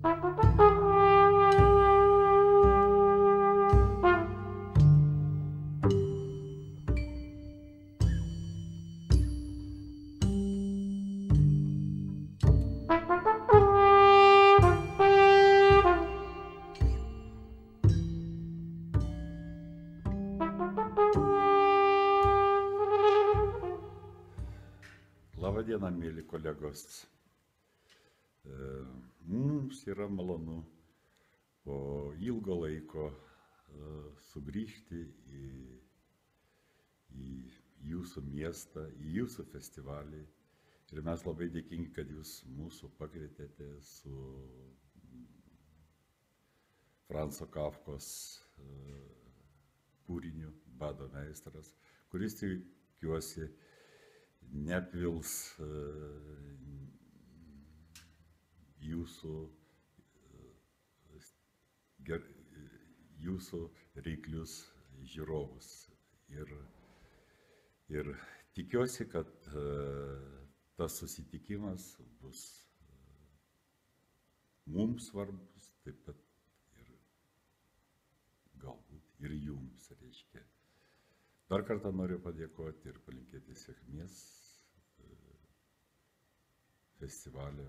Labą dieną, mėly kolegos. Mums yra malonu po ilgo laiko sugrįžti į jūsų miestą, į jūsų festivalį. Ir mes labai dėkingi, kad jūs mūsų pakvietėte su Franco Kafkos kūriniu Bado meistras, kuris, tikiuosi, neapvils jūsų reiklius žiūrovus. Ir tikiuosi, kad tas susitikimas bus mums svarbus, taip pat ir galbūt ir jums, reiškia. Dar kartą noriu padėkoti ir palinkėti sėkmės festivalio